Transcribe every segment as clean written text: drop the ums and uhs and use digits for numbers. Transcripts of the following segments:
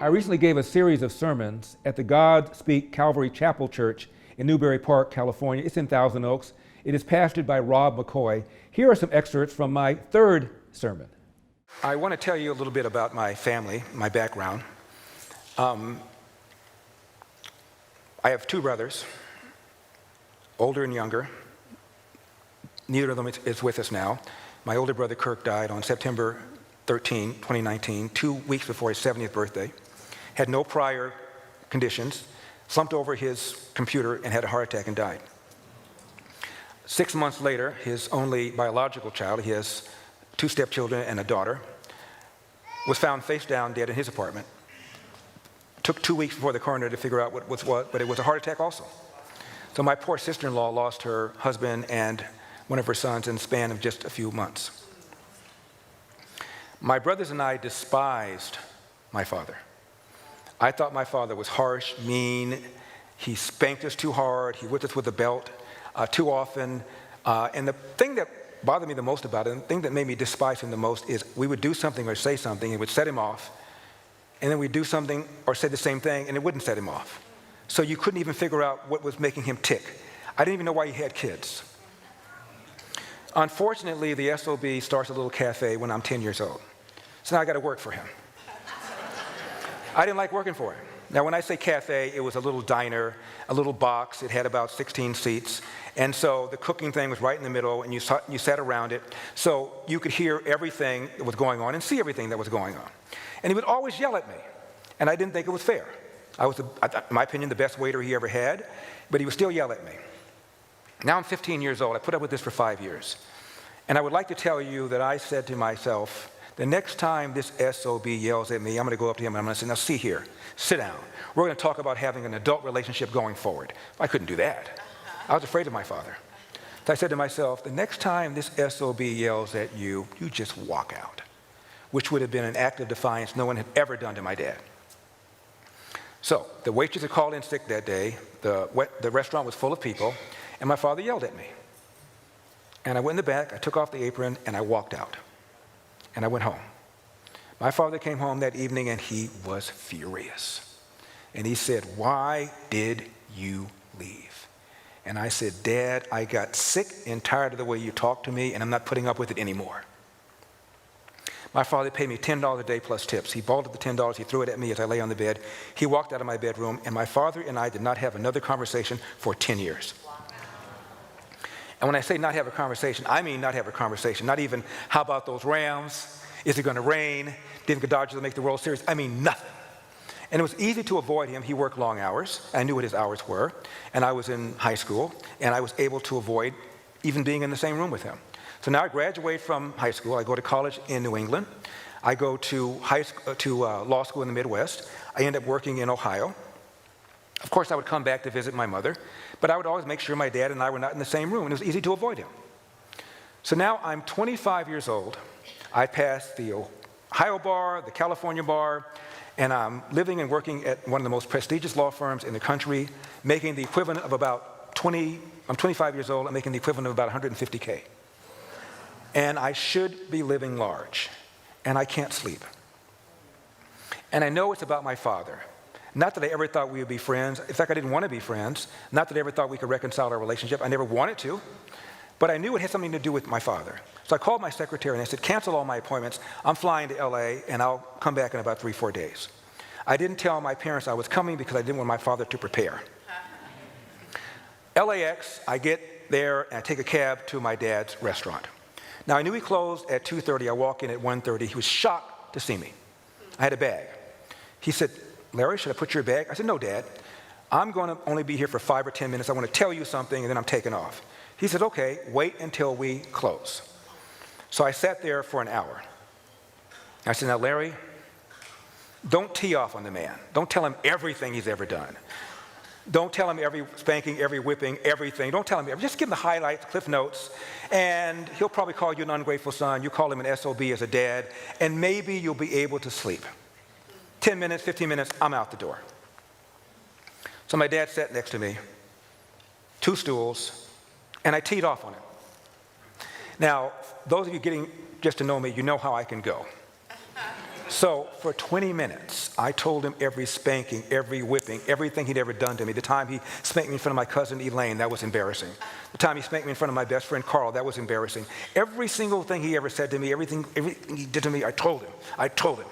I recently gave a series of sermons at the God Speak Calvary Chapel Church in Newbury Park, California. It's in Thousand Oaks. It is pastored by Rob McCoy. Here are some excerpts from my third sermon. I want to tell you a little bit about my family, my background. I have two brothers, older and younger. Neither of them is with us now. My older brother Kirk died on September 13, 2019, 2 weeks before his 70th birthday. Had no prior conditions, slumped over his computer and had a heart attack and died. 6 months later, his only biological child, he has 2 stepchildren and a daughter, was found face down dead in his apartment. Took 2 weeks before the coroner to figure out what was what, but it was a heart attack also. So my poor sister-in-law lost her husband and one of her sons in the span of just a few months. My brothers and I despised my father. I thought my father was harsh, mean. He spanked us too hard. He whipped us with a belt too often. And the thing that bothered me the most about it, and the thing that made me despise him the most, is we would do something or say something, it would set him off, and then we'd do something or say the same thing, and it wouldn't set him off. So you couldn't even figure out what was making him tick. I didn't even know why he had kids. Unfortunately, the SOB starts a little cafe when I'm 10 years old. So now I got to work for him. I didn't like working for him. Now, when I say cafe, it was a little diner, a little box. It had about 16 seats. And so the cooking thing was right in the middle, and you sat around it. So you could hear everything that was going on and see everything that was going on. And he would always yell at me. And I didn't think it was fair. I was, in my opinion, the best waiter he ever had, but he would still yell at me. Now I'm 15 years old. I put up with this for 5 years. And I would like to tell you that I said to myself, the next time this SOB yells at me, I'm going to go up to him and I'm going to say, now see here, sit down. We're going to talk about having an adult relationship going forward. I couldn't do that. I was afraid of my father. So I said to myself, the next time this SOB yells at you, you just walk out, which would have been an act of defiance no one had ever done to my dad. So the waitress had called in sick that day. The restaurant was full of people, and my father yelled at me. And I went in the back, I took off the apron, and I walked out. And I went home. My father came home that evening, and he was furious. And he said, "Why did you leave?" And I said, "Dad, I got sick and tired of the way you talk to me, and I'm not putting up with it anymore." My father paid me $10 a day plus tips. He vaulted the $10, he threw it at me as I lay on the bed. He walked out of my bedroom, and my father and I did not have another conversation for 10 years. And when I say not have a conversation, I mean not have a conversation. Not even, how about those Rams? Is it going to rain? Didn't the Dodgers make the World Series? I mean nothing. And it was easy to avoid him. He worked long hours. I knew what his hours were. And I was in high school, and I was able to avoid even being in the same room with him. So now I graduate from high school. I go to college in New England. I go to law school in the Midwest. I end up working in Ohio. Of course, I would come back to visit my mother, but I would always make sure my dad and I were not in the same room, and it was easy to avoid him. So now I'm 25 years old. I passed the Ohio bar, the California bar, and I'm living and working at one of the most prestigious law firms in the country, making the equivalent of about I'm 25 years old, I'm making the equivalent of about $150K. And I should be living large, and I can't sleep. And I know it's about my father. Not that I ever thought we would be friends. In fact, I didn't want to be friends. Not that I ever thought we could reconcile our relationship. I never wanted to. But I knew it had something to do with my father. So I called my secretary and I said, cancel all my appointments. I'm flying to LA and I'll come back in about 3-4 days. I didn't tell my parents I was coming because I didn't want my father to prepare. LAX, I get there and I take a cab to my dad's restaurant. Now I knew he closed at 2:30. I walk in at 1:30. He was shocked to see me. I had a bag. He said, "Larry, should I put your bag?" I said, "No, Dad. I'm going to only be here for 5 or 10 minutes. I want to tell you something, and then I'm taking off." He said, "Okay, wait until we close." So I sat there for an hour. I said, "Now, Larry, don't tee off on the man. Don't tell him everything he's ever done. Don't tell him every spanking, every whipping, everything. Don't tell him everything. Just give him the highlights, cliff notes, and he'll probably call you an ungrateful son. You call him an SOB as a dad, and maybe you'll be able to sleep. 10 minutes, 15 minutes, I'm out the door." So my dad sat next to me, 2 stools, and I teed off on it. Now, those of you getting just to know me, you know how I can go. So for 20 minutes, I told him every spanking, every whipping, everything he'd ever done to me. The time he spanked me in front of my cousin Elaine, that was embarrassing. The time he spanked me in front of my best friend Carl, that was embarrassing. Every single thing he ever said to me, everything he did to me, I told him.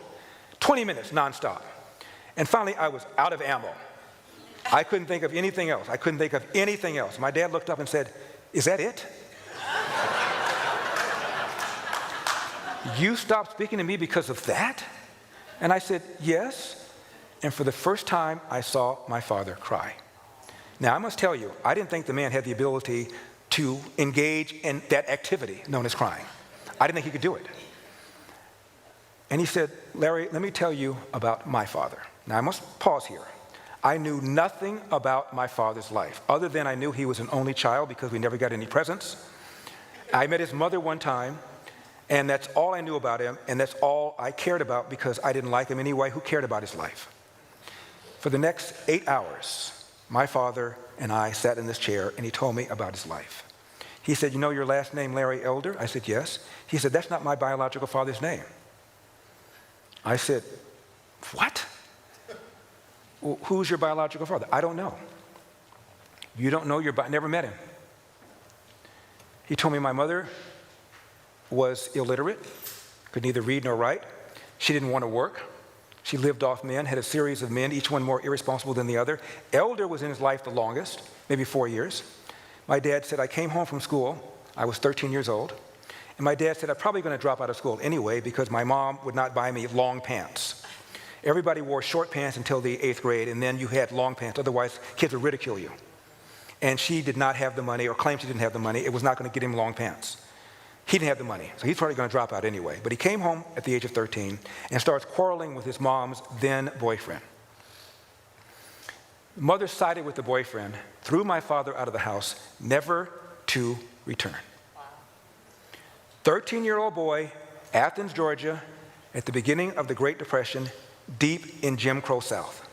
20 minutes nonstop. And finally, I was out of ammo. I couldn't think of anything else. My dad looked up and said, "Is that it? You stopped speaking to me because of that?" And I said, "Yes." And for the first time, I saw my father cry. Now, I must tell you, I didn't think the man had the ability to engage in that activity known as crying. I didn't think he could do it. And he said, "Larry, let me tell you about my father." Now, I must pause here. I knew nothing about my father's life, other than I knew he was an only child because we never got any presents. I met his mother one time, and that's all I knew about him, and that's all I cared about because I didn't like him anyway. Who cared about his life? For the next 8 hours, my father and I sat in this chair, and he told me about his life. He said, "You know your last name, Larry Elder?" I said, "Yes." He said, "That's not my biological father's name." I said, "What? Well, who's your biological father?" "I don't know." "You don't know never met him?" He told me my mother was illiterate, could neither read nor write. She didn't want to work. She lived off men, had a series of men, each one more irresponsible than the other. Elder was in his life the longest, maybe 4 years. My dad said, I came home from school. I was 13 years old. And my dad said, I'm probably going to drop out of school anyway because my mom would not buy me long pants. Everybody wore short pants until the 8th grade, and then you had long pants. Otherwise, kids would ridicule you. And she did not have the money, or claimed she didn't have the money. It was not going to get him long pants. He didn't have the money, so he's probably going to drop out anyway. But he came home at the age of 13 and starts quarreling with his mom's then boyfriend. Mother sided with the boyfriend, threw my father out of the house, never to return. 13-year-old boy, Athens, Georgia, at the beginning of the Great Depression, deep in Jim Crow South.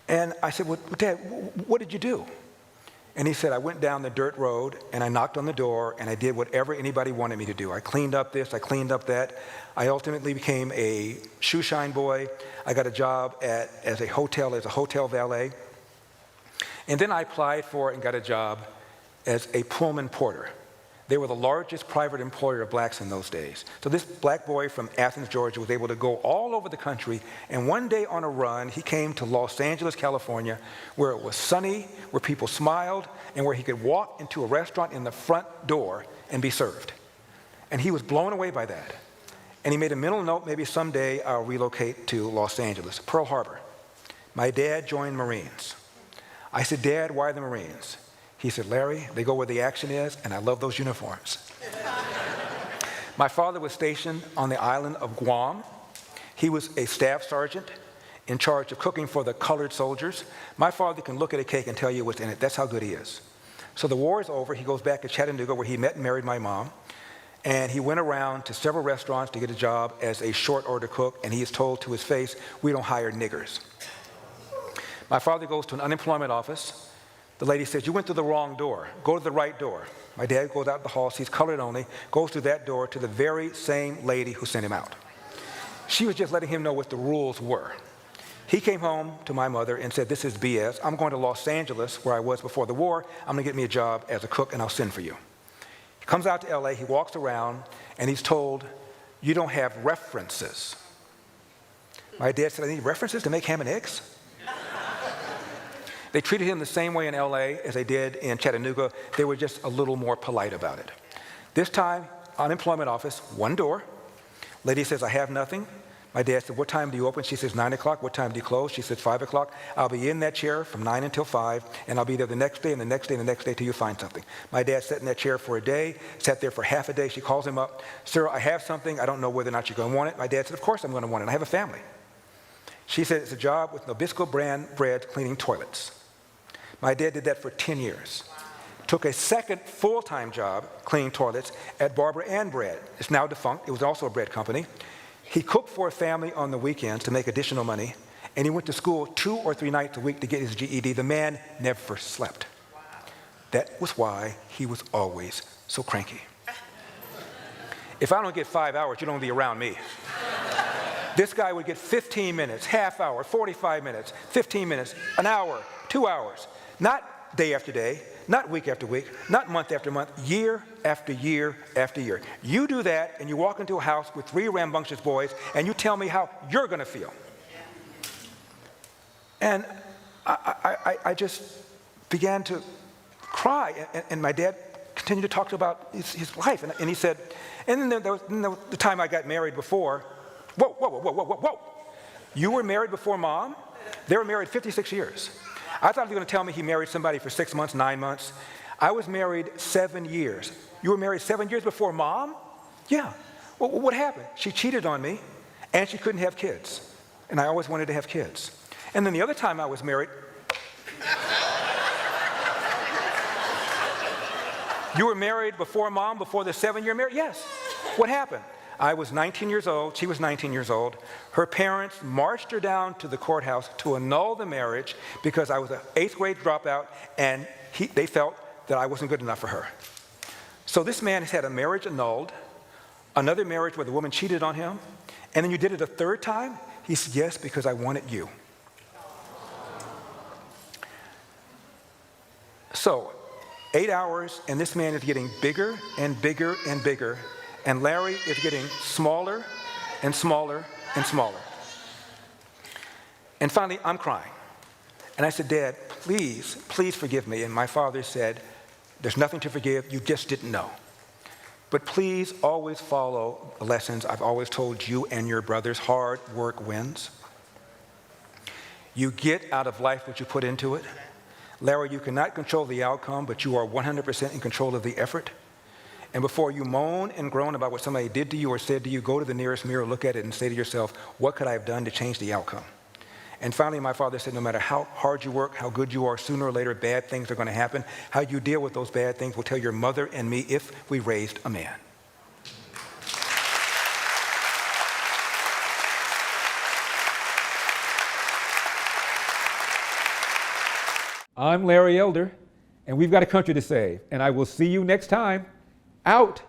And I said, well, Dad, what did you do? And he said, I went down the dirt road and I knocked on the door and I did whatever anybody wanted me to do. I cleaned up this, I cleaned up that. I ultimately became a shoe shine boy. I got a job as a hotel valet. And then I applied for and got a job as a Pullman porter. They were the largest private employer of blacks in those days. So this black boy from Athens, Georgia, was able to go all over the country. And one day on a run, he came to Los Angeles, California, where it was sunny, where people smiled, and where he could walk into a restaurant in the front door and be served. And he was blown away by that. And he made a mental note, maybe someday I'll relocate to Los Angeles, Pearl Harbor. My dad joined Marines. I said, Dad, why the Marines? He said, Larry, they go where the action is, and I love those uniforms. My father was stationed on the island of Guam. He was a staff sergeant in charge of cooking for the colored soldiers. My father can look at a cake and tell you what's in it. That's how good he is. So the war is over. He goes back to Chattanooga, where he met and married my mom. And he went around to several restaurants to get a job as a short order cook, and he is told to his face, we don't hire niggers. My father goes to an unemployment office. The lady says, you went through the wrong door. Go to the right door. My dad goes out the hall, sees colored only, goes through that door to the very same lady who sent him out. She was just letting him know what the rules were. He came home to my mother and said, this is BS. I'm going to Los Angeles, where I was before the war. I'm going to get me a job as a cook, and I'll send for you. He comes out to LA, he walks around, and he's told, you don't have references. My dad said, I need references to make ham and eggs? They treated him the same way in LA as they did in Chattanooga. They were just a little more polite about it. This time, unemployment office, one door. Lady says, I have nothing. My dad said, what time do you open? She says, 9 o'clock. What time do you close? She says, 5 o'clock. I'll be in that chair from 9 until 5, and I'll be there the next day and the next day and the next day till you find something. My dad sat in that chair for a day, sat there for half a day. She calls him up, sir, I have something. I don't know whether or not you're going to want it. My dad said, of course I'm going to want it. I have a family. She said, it's a job with Nabisco brand bread cleaning toilets. My dad did that for 10 years. Took a second full-time job cleaning toilets at Barber and Bread. It's now defunct. It was also a bread company. He cooked for a family on the weekends to make additional money, and he went to school 2 or 3 nights a week to get his GED. The man never slept. That was why he was always so cranky. If I don't get 5 hours, you don't be around me. This guy would get 15 minutes, half hour, 45 minutes, 15 minutes, an hour, 2 hours. Not day after day, not week after week, not month after month, year after year after year. You do that and you walk into a house with 3 rambunctious boys and you tell me how you're going to feel. And I just began to cry. And my dad continued to talk about his life. And he said, and then there was the time I got married before. Whoa. You were married before Mom? They were married 56 years. I thought he was going to tell me he married somebody for 6 months, 9 months. I was married 7 years. You were married 7 years before Mom? Yeah. Well, what happened? She cheated on me, and she couldn't have kids. And I always wanted to have kids. And then the other time I was married, you were married before Mom, before the 7-year marriage? Yes. What happened? I was 19 years old. She was 19 years old. Her parents marched her down to the courthouse to annul the marriage because I was an 8th grade dropout, and they felt that I wasn't good enough for her. So this man has had a marriage annulled, another marriage where the woman cheated on him, and then you did it a 3rd time? He said, yes, because I wanted you. So 8 hours, and this man is getting bigger and bigger and bigger. And Larry is getting smaller and smaller and smaller. And finally, I'm crying. And I said, Dad, please forgive me. And my father said, there's nothing to forgive. You just didn't know. But please always follow the lessons I've always told you and your brothers. Hard work wins. You get out of life what you put into it. Larry, you cannot control the outcome, but you are 100% in control of the effort. And before you moan and groan about what somebody did to you or said to you, go to the nearest mirror, look at it, and say to yourself, what could I have done to change the outcome? And finally, my father said, no matter how hard you work, how good you are, sooner or later, bad things are going to happen. How you deal with those bad things will tell your mother and me if we raised a man. I'm Larry Elder, and we've got a country to save. And I will see you next time. Out.